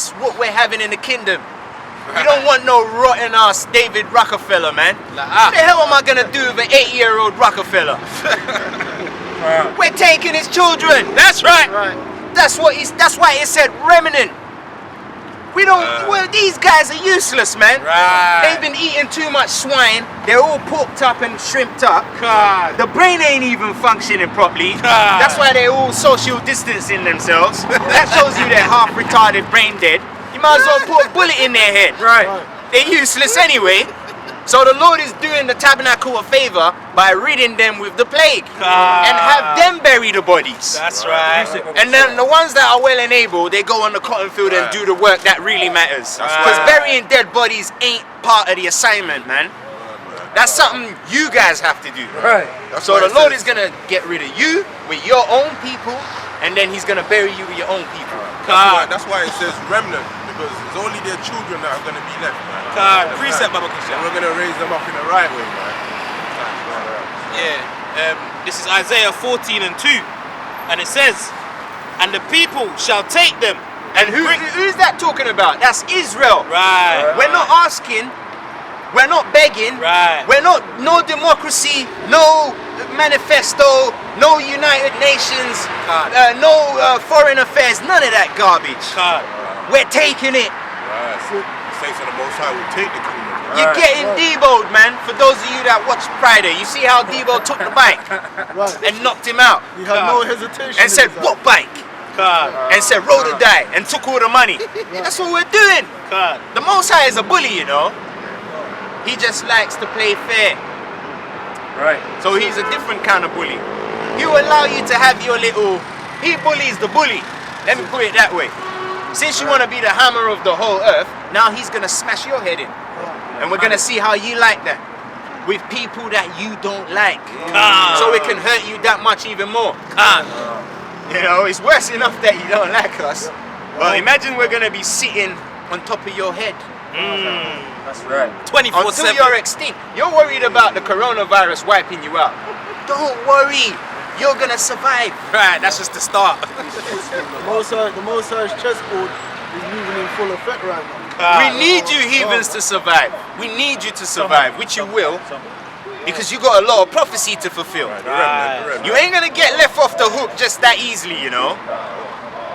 That's what we're having in the kingdom. We don't want no rotten ass David Rockefeller, man. What the hell am I gonna do with an 8-year-old Rockefeller? We're taking his children. That's right. That's why it said remnant. We don't. Well, these guys are useless, man. They've been eating too much swine. They're all porked up and shrimped up. The brain ain't even functioning properly. That's why they're all social distancing themselves. That shows you they're half retarded, brain dead. You might as well put a bullet in their head. They're useless anyway. So the Lord is doing the tabernacle a favor by ridding them with the plague and have them bury the bodies. That's right. And then the ones that are well and able, they go on the cotton field and do the work that really matters. Because burying dead bodies ain't part of the assignment, man. That's something you guys have to do. So the Lord is gonna get rid of you with your own people, and then He's gonna bury you with your own people. That's why it says remnant, because it's only their children that are gonna be left, man. Precept, Baba Kusha. And we're gonna raise them up in the right way, man. This is Isaiah 14:2, and it says, "And the people shall take them." And who's that talking about? That's Israel. We're not asking. We're not begging. We're not, no democracy, no manifesto, no United Nations, no foreign affairs, none of that garbage. We're taking it. Saints of the Most High will take the kingdom. You're getting deboed, man. For those of you that watched Friday, you see how Debo took the bike and knocked him out. He had no hesitation. And said, what bike? And said, roll the die, and took all the money. That's what we're doing. The Most High is a bully, you know. He just likes to play fair. So he's a different kind of bully. He will allow you to have your little... He bullies the bully. Let me put it that way. Since you want to be the hammer of the whole earth, now he's going to smash your head in. And we're going to see how you like that. With people that you don't like. So it can hurt you that much even more. You know, it's worse enough that you don't like us. But imagine we're going to be sitting on top of your head. That's right. 24/7. Until you're extinct. You're worried about the coronavirus wiping you out. Don't worry. You're going to survive. That's just the start. The Most High's chessboard is moving in full effect right now. We need you heathens to survive. We need you to survive, which you will. Because you got a lot of prophecy to fulfill. You ain't going to get left off the hook just that easily, you know.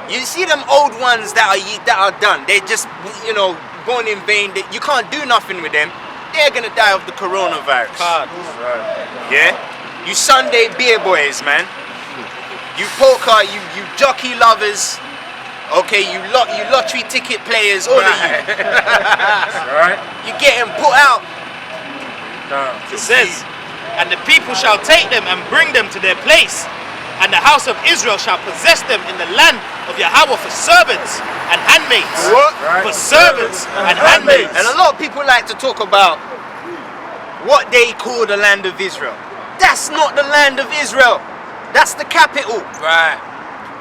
You see them old ones that are done. They just, you know, born in vain. You can't do nothing with them. They're going to die of the coronavirus. Yeah? You Sunday beer boys, man. You poker, you jockey lovers. Okay, you lottery ticket players, all of you. You're getting put out. It says, "And the people shall take them and bring them to their place, and the house of Israel shall possess them in the land of Yahweh for servants and handmaids." For servants and handmaids. And a lot of people like to talk about what they call the land of Israel. That's not the land of Israel. That's the capital.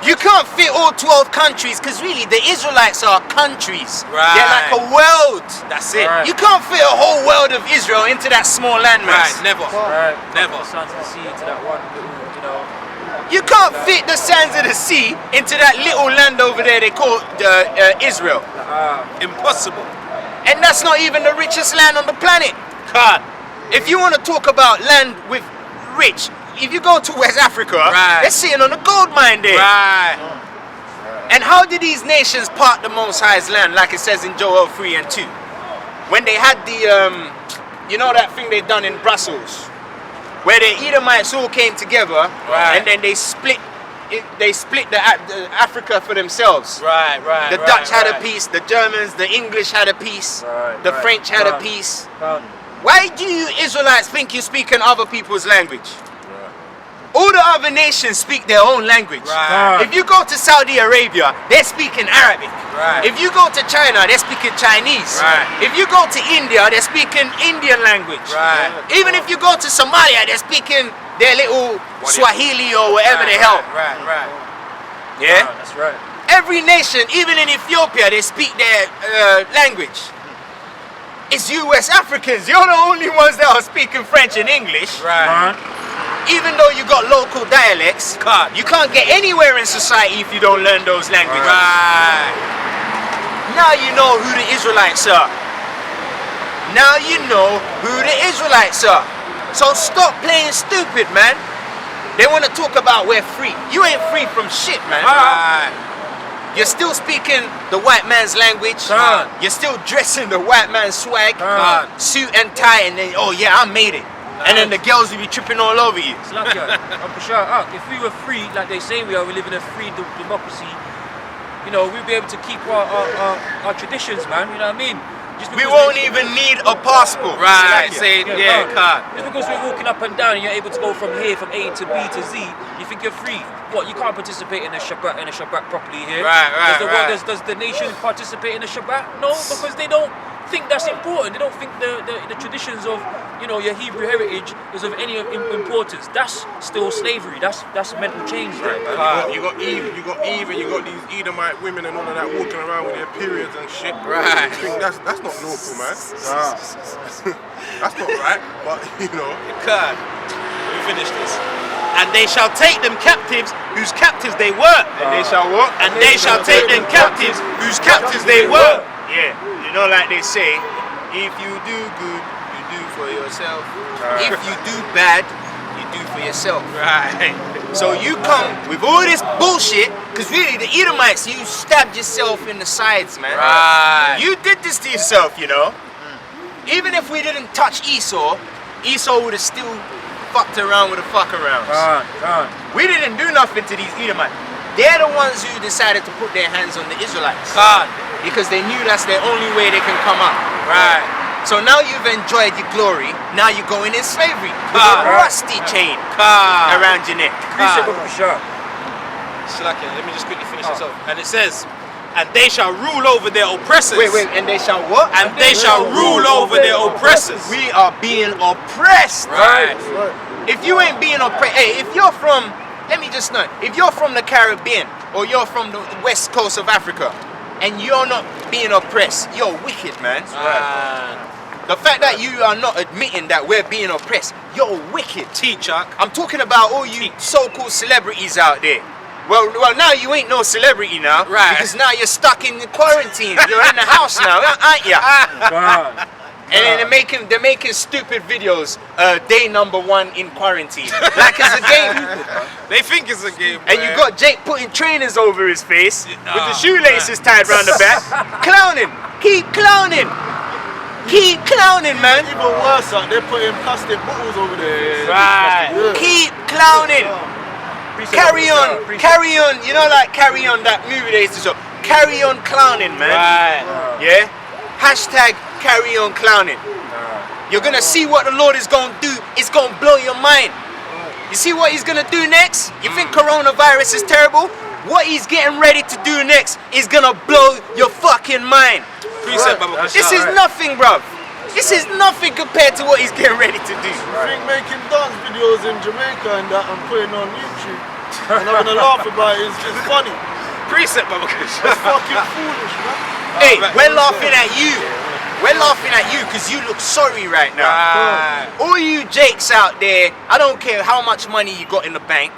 You can't fit all 12 countries, because really the Israelites are countries. They're like a world. That's it. You can't fit a whole world of Israel into that small landmass. Never. Never. You can't fit the sands of the sea into that little land over there they call Israel. Impossible. And that's not even the richest land on the planet. If you want to talk about land with rich, if you go to West Africa, they're sitting on a gold mine there. And how did these nations part the Most High's land, like it says in Joel 3:2? When they had the, you know that thing they done in Brussels, where the Edomites all came together, and then they split the Africa for themselves. The Dutch had a piece, the Germans, the English had a piece, the French had a piece. Why do you Israelites think you're speaking other people's language? All the other nations speak their own language. If you go to Saudi Arabia, they're speaking Arabic. If you go to China, they're speaking Chinese. If you go to India, they're speaking Indian language. Even if you go to Somalia, they're speaking their little Swahili or whatever the hell. Yeah? That's right. Every nation, even in Ethiopia, they speak their language. It's you West Africans, you're the only ones that are speaking French and English. Even though you got local dialects, you can't get anywhere in society if you don't learn those languages. Now you know who the Israelites are. Now you know who the Israelites are. So stop playing stupid, man. They want to talk about we're free. You ain't free from shit, man. You're still speaking the white man's language. You're still dressing the white man's swag. Suit and tie, and then, oh yeah, I made it. And then the girls will be tripping all over you. It's like, if we were free, like they say we are, we live in a free democracy, you know, we'd be able to keep our traditions, man, you know what I mean? We won't even need a passport. Right, say, yeah, can't. Just because we're walking up and down and you're able to go from here, from A to B to Z, you think you're free. What, you can't participate in a Shabbat properly here? Does the nation participate in the Shabbat? No, because they don't think that's important. They don't think the traditions of, you know, your Hebrew heritage is of any importance. That's still slavery. That's mental change there, man. You got Eve, and you got these Edomite women and all of that walking around with their periods and shit. Right. I think that's not lawful, man. That's not right, but you know. God, we finish this. And they shall take them captives whose captives they were. And they shall what? And they shall take them captives whose captives they were. Yeah, you know, like they say, if you do good, you do for yourself. If you do bad, you do for yourself. Right. So you come with all this bullshit, because really the Edomites, you stabbed yourself in the sides, man. Right. You did this to yourself, you know. Even if we didn't touch Esau would have still fucked around with the fuck arounds. We didn't do nothing to these Edomites. They're the ones who decided to put their hands on the Israelites. Because they knew that's the only way they can come up. Right. So now you've enjoyed your glory, now you're going in slavery with a rusty chain around your neck. Slacken, let me just quickly finish this off. And it says, and they shall rule over their oppressors. Wait, and they shall what? And they shall rule over their oppressors. We are being oppressed. Right. If you ain't being oppressed, hey, if you're from, let me just know, if you're from the Caribbean or you're from the west coast of Africa and you're not being oppressed, you're wicked, man. The fact that you are not admitting that we're being oppressed, you're wicked. Chuck. I'm talking about all you so-called celebrities out there. Well, now you ain't no celebrity now, right? Because now you're stuck in quarantine. You're in the house now, aren't you? And then they're making stupid videos. Day number 1 in quarantine, like it's a game. They think it's a game. And you got Jake putting trainers over his face with the shoelaces tied around the back, clowning. Keep clowning. Keep clowning, man. Even worse, they're putting plastic bottles over there. Right. Yeah. Keep clowning. Carry on. You know, like Carry On, that movie they used to show. Carry on clowning, man. Right. Yeah. Hashtag carry on clowning. You're gonna see what the Lord is gonna do. It's gonna blow your mind. You see what he's gonna do next? You think coronavirus is terrible? What he's getting ready to do next is gonna blow your fucking mind. This is nothing, bruv. This is nothing compared to what he's getting ready to do. I think making dance videos in Jamaica and that and putting on YouTube and having a laugh about it is funny. Precept, Baba Kush. It's fucking foolish, man. Hey, we're laughing at you. We're laughing at you because you look sorry right now. All you Jakes out there, I don't care how much money you got in the bank.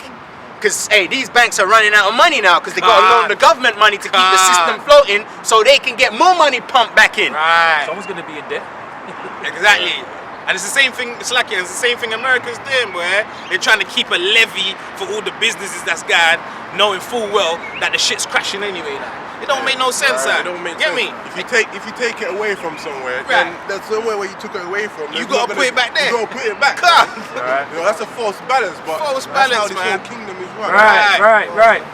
Because, hey, these banks are running out of money now because they got to loan the government money to keep the system floating so they can get more money pumped back in. Right. Someone's going to be in debt. Exactly. And it's the same thing, it's the same thing America's doing, where they're trying to keep a levy for all the businesses that's gone, knowing full well that the shit's crashing anyway. Like, it don't make no sense, It don't make Get sense. me? If you take it away from somewhere, then there's somewhere where you took it away from. You gotta put it back there. You gotta put it back. You know, that's a false balance, but False that's balance, how this man. whole kingdom is run. Right.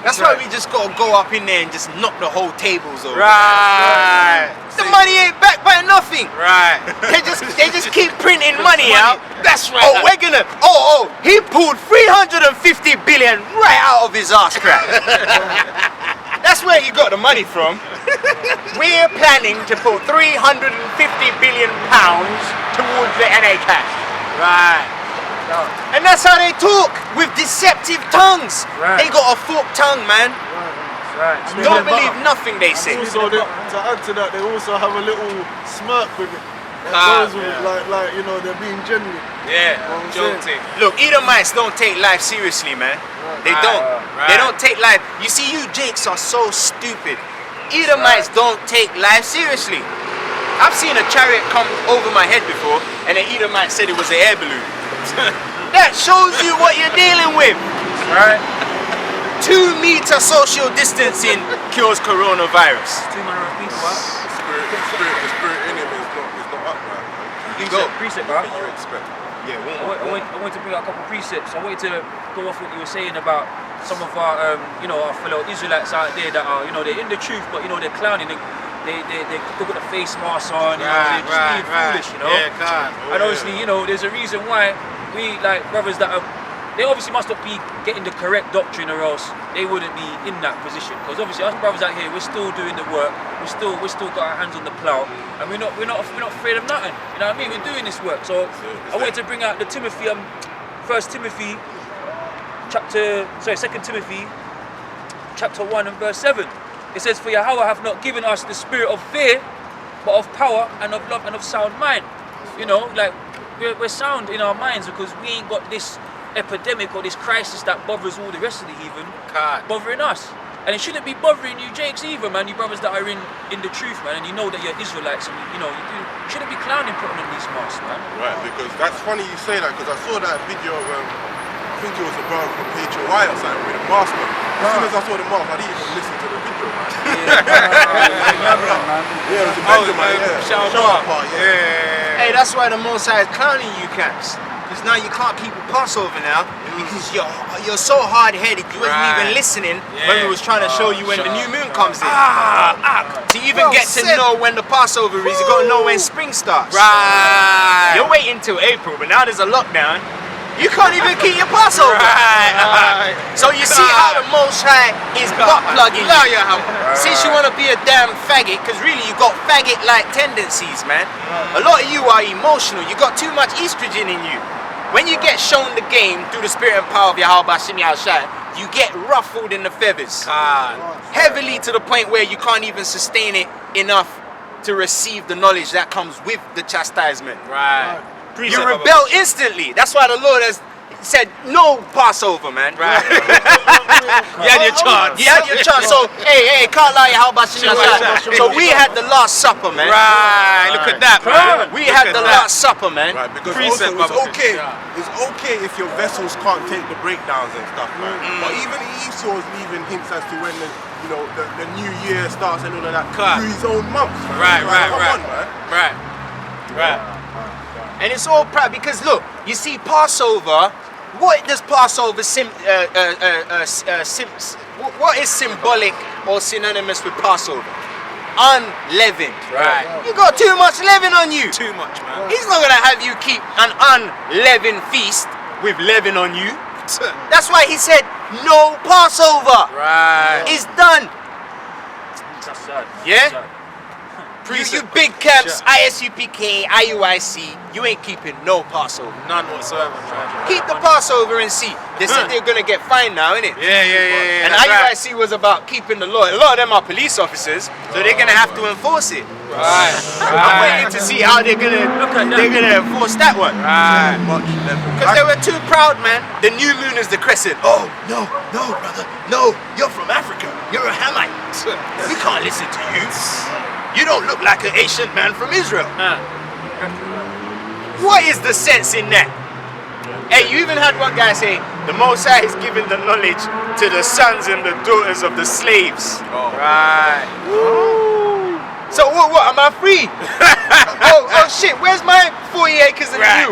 That's why we just got to go up in there and just knock the whole tables over. Right. The money ain't backed by nothing. Right. They just keep printing money out. That's right. Oh, we're gonna. He pulled 350 billion right out of his ass crack. That's where he got the money from. We're planning to put 350 billion pounds towards the NHS. Right. And that's how they talk, with deceptive tongues. Right. They got a forked tongue, man. Right. Don't believe nothing they say. Also, to add to that, they also have a little smirk with it. That goes with like, you know, they're being genuine. Yeah, You know what I'm joking. Look, Edomites don't take life seriously, man. They don't. They don't take life. You see, you Jakes are so stupid. Edomites don't take life seriously. I've seen a chariot come over my head before, and an Edomite said it was an air balloon. That shows you what you're dealing with. Right. 2 meter social distancing cures coronavirus. 2 man on people, what? The spirit in him is not upright. You can go. Precept, bro. What you expect? Yeah, I want to bring out a couple of precepts. I wanted to go off what you were saying about some of our, our fellow Israelites out there that are, they're in the truth, but they're clowning. They got the face mask on, they're just being foolish, Yeah, God. And obviously, there's a reason why we, like, brothers that are, they obviously must not be getting the correct doctrine, or else they wouldn't be in that position. Because obviously, us brothers out here, we're still doing the work. We still got our hands on the plow, and we're not afraid of nothing. You know what I mean? We're doing this work. So I wanted to bring out the Timothy, 2 Timothy, chapter 1 and verse 7. It says, "For Yahweh hath not given us the spirit of fear, but of power and of love and of sound mind." Like we're sound in our minds because we ain't got this epidemic or this crisis that bothers all the rest of the heathen bothering us. And it shouldn't be bothering you Jakes either, man, you brothers that are in the truth, man, and you know that you're Israelites, and you shouldn't be clowning putting on these masks, man. Right, because that's funny you say that, because I saw that video of, I think it was a brother from Pt.2 or something with a mask on. As soon as I saw the mask, I didn't even listen to the video, man. Yeah, it was a Benjamin, Hey, that's why the Most High is clowning you, Camps. Because now you can't keep a Passover now, because you're so hard-headed, you wasn't even listening when we was trying to show you when the new moon comes in. To even get to know when the Passover is, you got to know when spring starts. Right. You're waiting till April, but now there's a lockdown. You can't even keep your Passover. Right. So you see how the Most High is butt plugging you. Since you want to be a damn faggot, because really you got faggot-like tendencies, man. A lot of you are emotional. You got too much estrogen in you. When you get shown the game through the spirit and power of Yahweh Bashim Yahushua, you get ruffled in the feathers. Heavily, to the point where you can't even sustain it enough to receive the knowledge that comes with the chastisement. Right. You rebel instantly. That's why the Lord has said no Passover, man. Right. You had your chance. You had your chance. So, hey, can't lie, how about you? So we had the Last Supper, man. Right. Look at that, man. We had the Last Supper, man. Right, because Precept, also Baba. it's okay if your vessels can't take the breakdowns and stuff, man. But even Esau's leaving hints as to when the new year starts and all of that through his own months, man. Come on, man. Right. And it's all proud because look, you see Passover. What does Passover what is symbolic or synonymous with Passover? Unleavened. Right. You got too much leaven on you. Too much, man. He's not gonna have you keep an unleavened feast with leaven on you. That's why he said no Passover. Right. It's done. That's sad. Yeah? That's sad. You big camps, ISUPK, IUIC, you ain't keeping no Passover. None whatsoever, man. Keep the Passover and see. They said they're gonna get fined now, innit? Yeah. And IUIC was about keeping the law. A lot of them are police officers, so they're gonna have to enforce it. Right. I'm waiting to see how they're gonna enforce that one. Right. Because they were too proud, man. The new moon is the crescent. Oh, no, brother. No, you're from Africa. You're a Hamite. We can't listen to you. You don't look like an ancient man from Israel. What is the sense in that? Hey, you even had one guy say, the Most High is giving the knowledge to the sons and the daughters of the slaves. Oh. Right. Ooh. So what, am I free? oh shit, where's my 40 acres of view?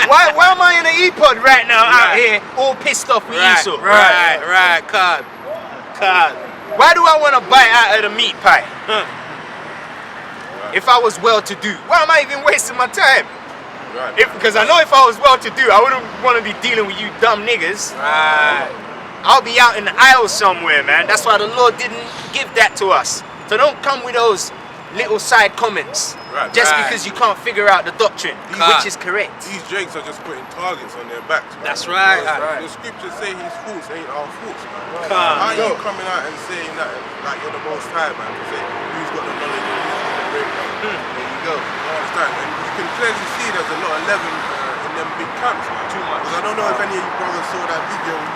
why am I in an E-pod right now out here all pissed off with Esau? Right. God. Why do I want to bite out of the meat pie? If I was well-to-do, why am I even wasting my time? Right. Because I know if I was well-to-do, I wouldn't want to be dealing with you dumb niggas. Right. I'll be out in the aisle somewhere, man. That's why the Lord didn't give that to us. So don't come with those little side comments. Just because you can't figure out the doctrine, which is correct. These Jakes are just putting targets on their backs, man. That's right. The scriptures say his faults ain't our faults, man. How are you coming out and saying that like you're the Most High, man? To say who's got the knowledge and who's got the breakdown. There you go. You understand? And you can clearly see there's a lot of leaven in them big camps, man. Too much. Because I don't know if any of you brothers saw that video with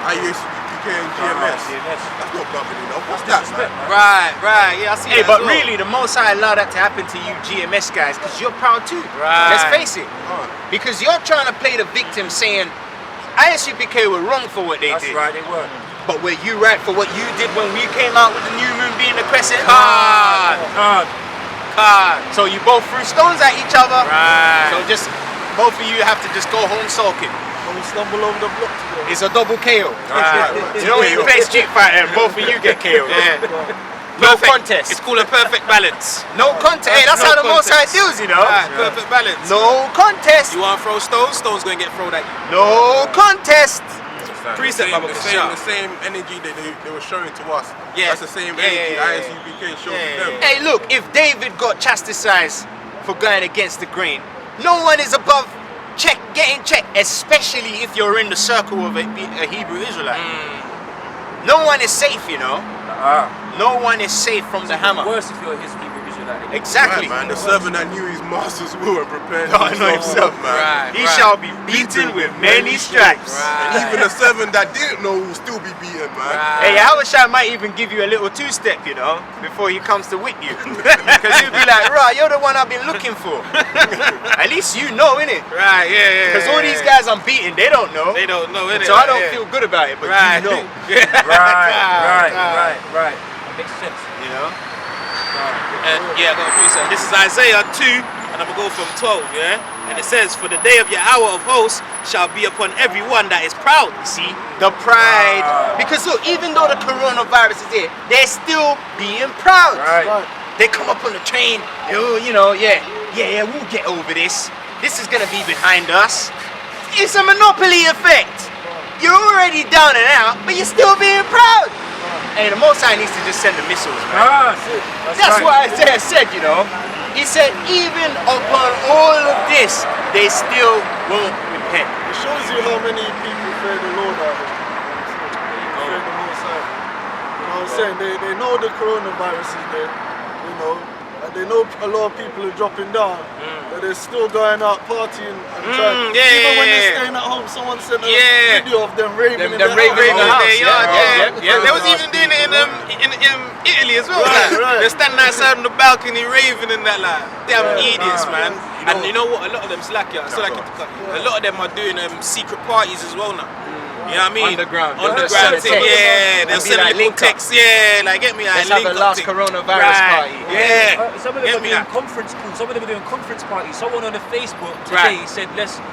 IUCP and GMS. That's not governing enough. What's that, man? Right, yeah, I see Hey, that but as well. really, the Most High allowed that to happen to you GMS guys, because you're proud too. Right. Let's face it. Because you're trying to play the victim, saying ISUPK were wrong for what they did. That's right, they were. But were you right for what you did when we came out with the new moon being the crescent? Card. So you both threw stones at each other. Right. So just both of you have to just go home sulking. And we stumble over the block together. It's a double KO. Right. You know when you play Street Fighter and both of you get KO. No contest. It's called a perfect balance. No contest. Hey, that's No how the Most High contest. deals, you know. Right, perfect balance. No contest. You want to throw stones? Stones gonna get thrown at you. No contest. Precept, Baba the Bashar. same energy that they were showing to us. Yeah. That's the same Yeah, energy yeah, yeah, ISUPK showed yeah, to them. Hey, look, if David got chastised for going against the grain, no one is above getting checked, especially if you're in the circle of a Hebrew Israelite. No one is safe, you know. No one is safe from the hammer. Worse if you're his Hebrew Israelite. Exactly. Right, man. The servant that knew his master's will and prepared God know himself, man. Right. He shall be beaten with many stripes. And even a servant that didn't know will still be beaten, man. Hey, Yahushua might even give you a little two-step, you know, before he comes to whip you. Because he'll be like, right, you're the one I've been looking for. At least you know, innit? Right, yeah. Because all these guys I'm beating, they don't know. They don't know, innit? So I don't feel good about it, but Right. you know. Right. That makes sense. You know? Yeah, I got a precept. This is Isaiah 2, and I'm going to go from 12, yeah? And it says, for the day of your hour of hosts shall be upon everyone that is proud. You see? The pride. Because look, even though the coronavirus is here, they're still being proud. Right. They come up on the train, you know, yeah, we'll get over this. This is going to be behind us. It's a monopoly effect. You're already down and out, but you're still being proud. And the Most High needs to just send the missiles, man. That's what Isaiah said, you know. He said, even upon all of this, they still won't repent. It shows you how many people fear the Lord out there. Fear the Most High. You know what I'm saying? They know the coronavirus is there, you know, and they know a lot of people are dropping down, but they're still going out partying and trying. Even when they're staying at home, someone sent a video of them raving in Them raving in the house. They was even doing it in Italy as well. Right. They're standing outside on the balcony raving and that, like, damn idiots, man. And you know what? A lot of them slack, yeah. A lot of them are doing secret parties as well now. You know what I mean? Underground thing, yeah. They'll send like little texts, yeah. Like, get me like Let's have link a up last thing. coronavirus party. Yeah. Some of them are doing conference calls. Some of them are doing conference parties. Someone on the Facebook today said,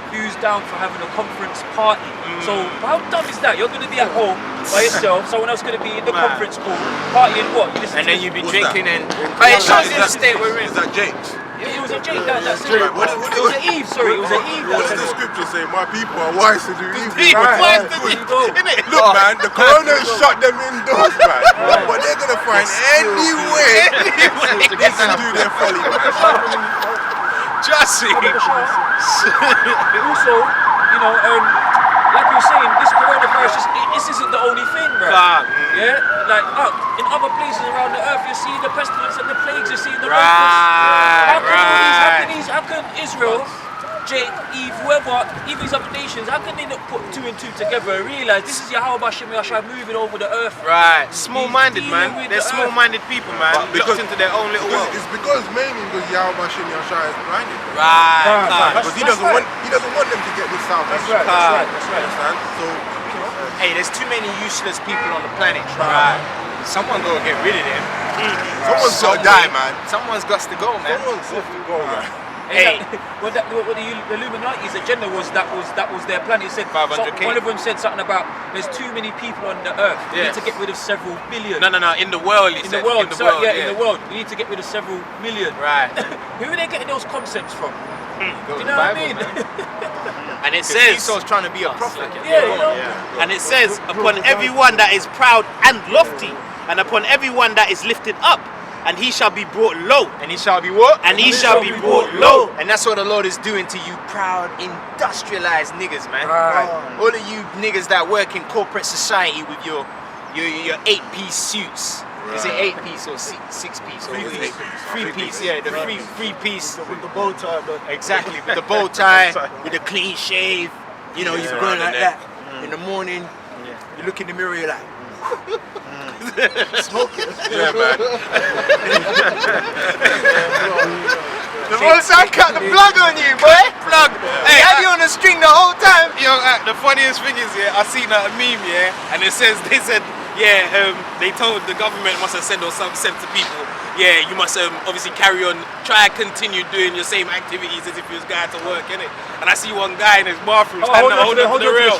who's down for having a conference party? So how dumb is that? You're going to be at home by yourself. Someone else going to be in the conference call partying what? And then you be drinking and. But it shows you the state we're in. Is that James? It was a Jake that said it. It was an Eve, sorry. It was an Eve What that does said the it. scripture say? My people are wise to do evil. Why is the There you go. Look, man, the corona shut them indoors, man. But they're gonna find any way to do their folly, man. Just see. Also, you know, like you were saying, this coronavirus, this isn't the only thing, bro. Yeah? Like, in other places around the earth, you're seeing the pestilence and the plagues, you're seeing the locusts. How can Israel, Jake, Eve, whoever, even these other nations, how can they not put two and two together and realize this is Yahweh Hashem Yahshua moving over the earth? Right. Small-minded, man. Dealing with They're the small-minded people, man. Locked into their own little world. It's because mainly because Yahweh Hashem Yahshua is blinded. Right. Because he doesn't want them to get this salvation. That's right. Understand? So Hey, there's too many useless people on the planet. Right. Someone gonna get rid of them. someone's gotta die, man. Someone's got to go, man. Someone's got to go, man. Hey. What the Illuminati's agenda was, that was their plan. It said 500K. one of them said something about there's too many people on the earth. We need to get rid of several billion. No. In the world, In the world, in the world, we need to get rid of several million. Right. Who are they getting those concepts from? Go Do to you know the what I Bible, mean? man. And it says, Esau's trying to be a prophet. Yeah, you know. and it says, upon everyone that is proud and lofty, and upon everyone that is lifted up, and he shall be brought low. And he shall be what? And he shall be brought low. And that's what the Lord is doing to you proud, industrialized niggas, man. Right. All of you niggas that work in corporate society with your 8-piece suits. Is it 8-piece or 6-piece? Or 3-piece, yeah, the 3-piece. With the bow tie, but Exactly, with the bow tie, with the clean shave. You know, you're going like that in the morning. You look in the mirror, you're like, Smoking. Yeah, man. the most I cut the plug on you, boy. Plug. Hey, have you on the string the whole time? Yo, the funniest thing is, I seen a meme, and they said, they told the government must have said to people, you must obviously carry on, try and continue doing your same activities as if you was going to work, innit? And I see one guy in his bathroom standing there holding on to the rail.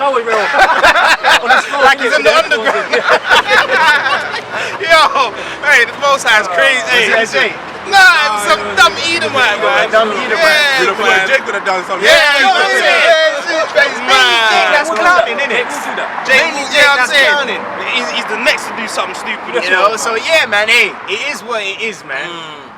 Like he's in the underground. Yo, hey, the Most High is crazy. Hey. Nah, it was some dumb Edomite, man. Dumb Edomite. Yeah, man. Jake could have done something. That's clowning, innit? He's the next to do something stupid. You know, so yeah, man, hey, it is what it is, man.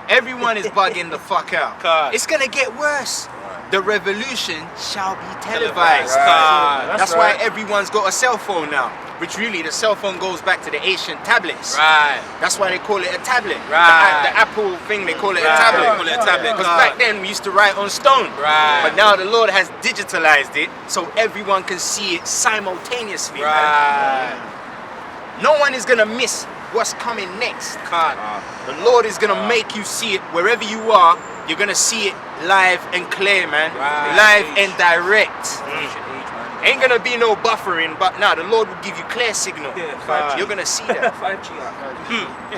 Everyone is bugging the fuck out. It's gonna get worse. The revolution shall be televised. That's why everyone's got a cell phone now. Which really, the cell phone goes back to the ancient tablets. Right. That's why they call it a tablet. Right. The Apple thing, they call it a tablet. Because back then we used to write on stone. Right. But now the Lord has digitalized it so everyone can see it simultaneously. Right. Man. No one is gonna miss what's coming next. The Lord is gonna make you see it wherever you are. You're gonna see it live and clear, man. Live and direct. Ain't gonna be no buffering, but now the Lord will give you clear signal. You're gonna see that. 5G.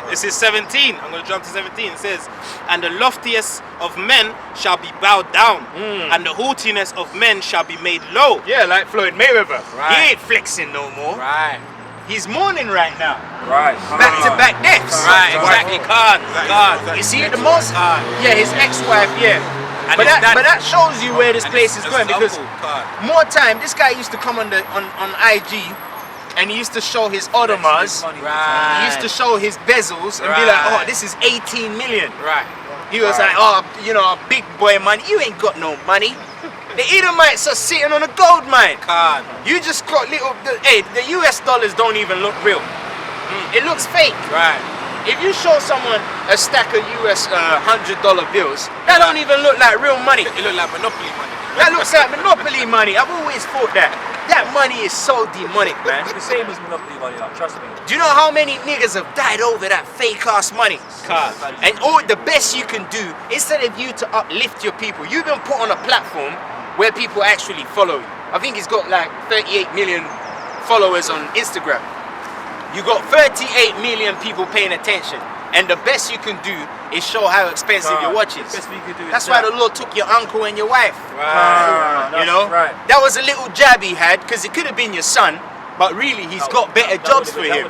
This is 17. I'm going to jump to 17. It says, and the loftiest of men shall be bowed down, and the haughtiness of men shall be made low. Yeah, like Floyd Mayweather. Right. He ain't flexing no more. Right. He's mourning right now. Right. Back-to-back deaths. Right, exactly. God. You see it the most? Yeah, his ex-wife, yeah. But that shows you where this place is going, because more time, this guy used to come on IG and he used to show his Audemars, he used to show his bezels and be like, oh, this is 18 million. Right. He was like, oh, you know, big boy money. You ain't got no money. The Edomites are sitting on a gold mine. You just got little, the US dollars don't even look real. It looks fake. Right. If you show someone a stack of US $100 bills, that don't even look like real money. It look like Monopoly money. That looks like Monopoly money. I've always thought that. That money is so demonic, man. It's the same as Monopoly money, like, trust me. Do you know how many niggas have died over that fake ass money? And the best you can do, instead of you to uplift your people, you've been put on a platform where people actually follow you. I think he's got like 38 million followers on Instagram. You got 38 million people paying attention, and the best you can do is show how expensive your watch is. That's why the Lord took your uncle and your wife. You know, that was a little jab he had, because it could have been your son, but really he's got better jobs for him.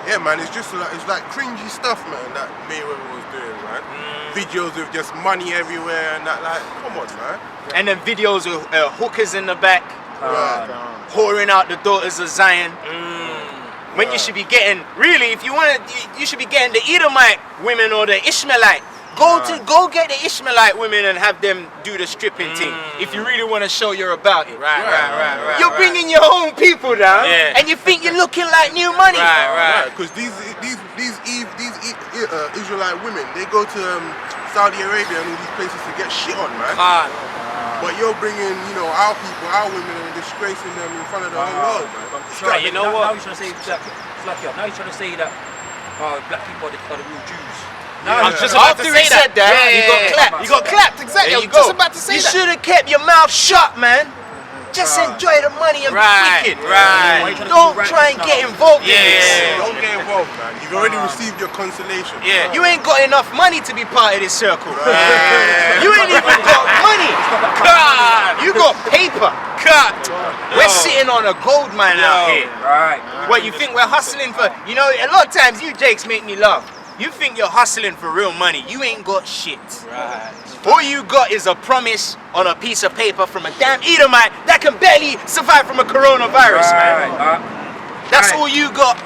Yeah, man, it's just like, it's like cringy stuff, man, that Mayweather was doing, man. Videos with just money everywhere and that, like, come on, man. And then videos with hookers in the back, whoring out the daughters of Zion. When you should be getting, really, if you want to, you should be getting the Edomite women or the Ishmaelite. Go get the Ishmaelite women and have them do the stripping thing. If you really want to show you're about it. Right. You're bringing your own people down, and you think you're looking like new money. Right. Because these Israelite women, they go to Saudi Arabia and all these places to get shit on, man. But you're bringing, you know, our people, our women, and disgracing them in front of the whole world, man. Right, you know what? Now you're trying to say now you're trying to say that black people are the real Jews. I was just about to say that. You got clapped. You got clapped, exactly. I was just about to say You that. should have kept your mouth shut, man. Just enjoy the money and be wicked. Don't try and get involved in this. Don't get involved, man. You've already received your consolation. You ain't got enough money to be part of this circle. You ain't even got money. You got paper. We're sitting on a gold mine out here. What, you think we're hustling for? You know, a lot of times you Jakes make me laugh. You think you're hustling for real money. You ain't got shit. All you got is a promise on a piece of paper from a damn Edomite that can barely survive from a coronavirus, man. That's all you got.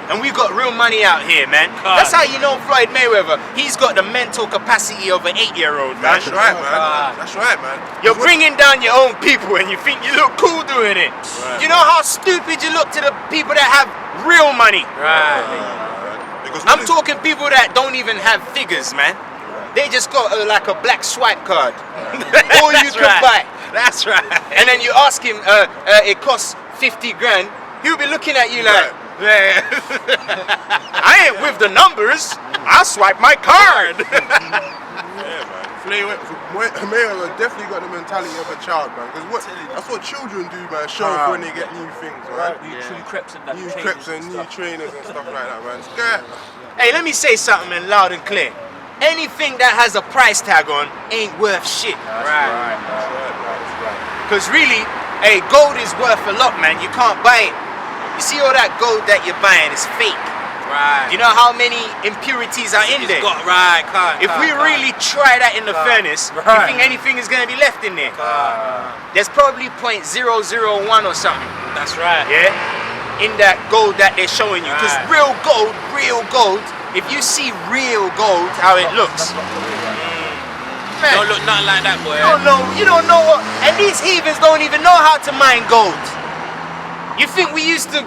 And we got real money out here, man. That's how you know Floyd Mayweather. He's got the mental capacity of an 8-year-old, man. That's right, man. That's right, man. You're bringing down your own people and you think you look cool doing it. You know how stupid you look to the people that have real money. I'm talking people that don't even have figures, man. They just got like a black swipe card. All you can buy. That's right. And then you ask him, it costs 50 grand. he'll be looking at you like, I ain't with the numbers. I swipe my card. Yeah, man. Mayweather definitely got the mentality of a child, man. Because that's what children do, man. Show off when they get new things, right? New creps and that. New creps and new trainers and stuff like that, man. Scared. Hey, let me say something, man, loud and clear. Anything that has a price tag on ain't worth shit. Right. Because really, hey, gold is worth a lot, man. You can't buy it. You see all that gold that you're buying is fake. Right. You know how many impurities are in there? If we really try that in the furnace, you think anything is going to be left in there? There's probably 0.001 or something. That's right. Yeah? In that gold that they're showing you. Because real gold, if you see real gold, how it looks. Man, Don't look nothing like that, boy. you don't know what, and these heathens don't even know how to mine gold. You think we used to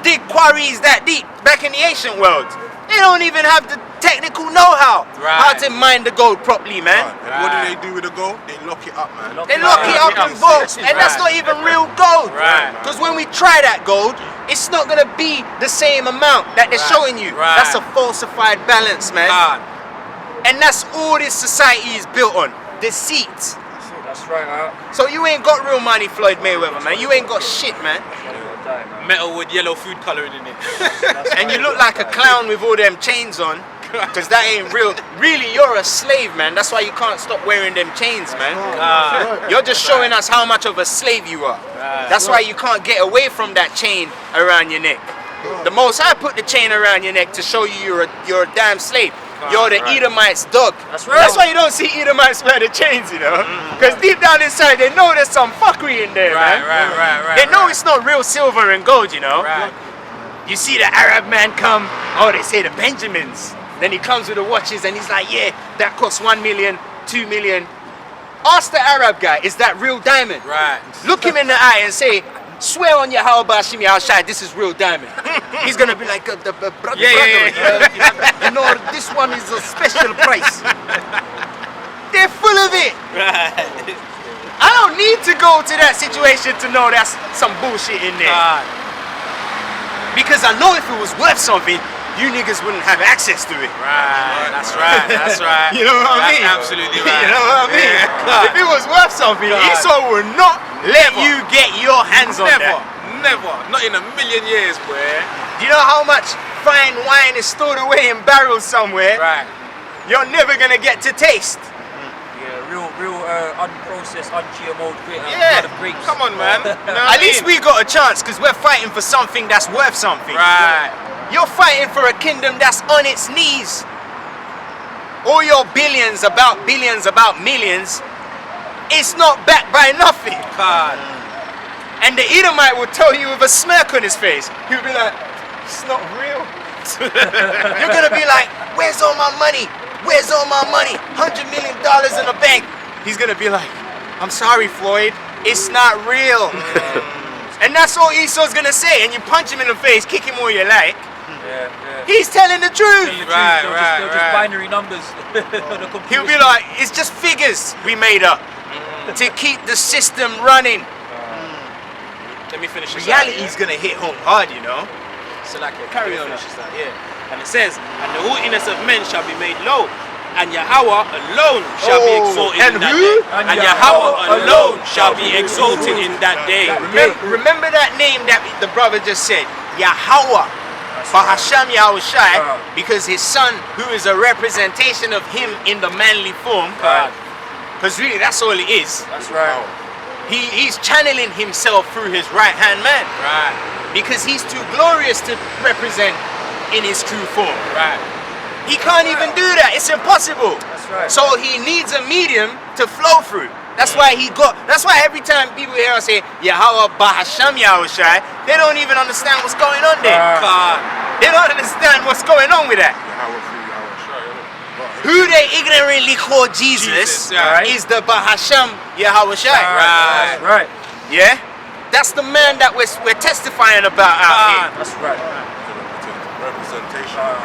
dig quarries that deep back in the ancient world? They don't even have the technical know-how how to mine the gold properly, man. And what do they do with the gold? They lock it up, man. They lock it up in vaults, and that's not even real gold. Because when we try that gold, it's not gonna be the same amount that they're showing you. That's a falsified balance, man. And that's all this society is built on. Deceit. That's right. So you ain't got real money, Floyd Mayweather, man. You ain't got shit, man. Metal with yellow food colouring in it. And you look like a clown with all them chains on. Because that ain't real. Really, you're a slave, man. That's why you can't stop wearing them chains, man. You're just showing us how much of a slave you are. That's why you can't get away from that chain around your neck. The Most High put the chain around your neck to show you you're a damn slave. You're the Edomite's dog. That's right. That's why you don't see Edomites wear the chains, you know? Because deep down inside, they know there's some fuckery in there, man. Right. They know it's not real silver and gold, you know? You see the Arab man come, they say the Benjamins. Then he comes with the watches and he's like, yeah, that costs 1 million, 2 million. Ask the Arab guy, is that real diamond? Look him in the eye and say, swear on your Hawabashim Yahshai, this is real diamond. He's gonna be like, brother, you know, this one is a special price. They're full of it. I don't need to go to that situation to know that's some bullshit in there. Because I know if it was worth something, you niggas wouldn't have access to it. That's right. You know what I mean? Absolutely right. You know what I mean? If it was worth something, Esau would not let you get your hands on that. Never. Not in a million years, boy. Do you know how much fine wine is stored away in barrels somewhere? You're never gonna get to taste. Real unprocessed, un-GMO grapes. Come on, man. At least we got a chance because we're fighting for something that's worth something. You're fighting for a kingdom that's on its knees. All your billions about millions, it's not backed by nothing. And the Edomite will tell you with a smirk on his face. He'll be like, it's not real. You're gonna be like, where's all my money? Where's all my money? $100 million in the bank. He's gonna be like, I'm sorry, Floyd, it's not real. And that's all Esau's gonna say. And you punch him in the face, kick him all you like. He's telling the truth. They're just binary numbers. He'll be like, it's just figures we made up to keep the system running. Let me finish this. Reality's gonna hit home hard, you know. So like, carry on. And it says, and the haughtiness of men shall be made low, and Yahweh alone shall be exalted in that day. And Yahweh alone shall be exalted in that day. Remember that name that the brother just said, Yahweh, Bahasham Yahushai, because his son, who is a representation of him in the manly form, because really that's all it is. That's right. He's channeling himself through his right-hand man. Because he's too glorious to represent in his true form. He can't even do that. It's impossible. That's right. So he needs a medium to flow through. That's why every time people hear us say Yahweh Bahasham Yahushai, they don't even understand what's going on there. They don't understand what's going on with that. Who they ignorantly call Jesus is the Bahasham Yahushai. Right. Yeah? That's the man that we're testifying about out here. That's right.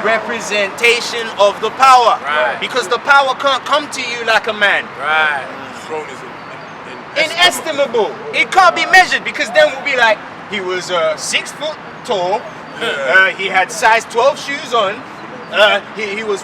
Representation of the power. Because the power can't come to you like a man. Throne is Inestimable. It can't be measured because then we'll be like, He was 6 foot tall. He had size 12 shoes on. He was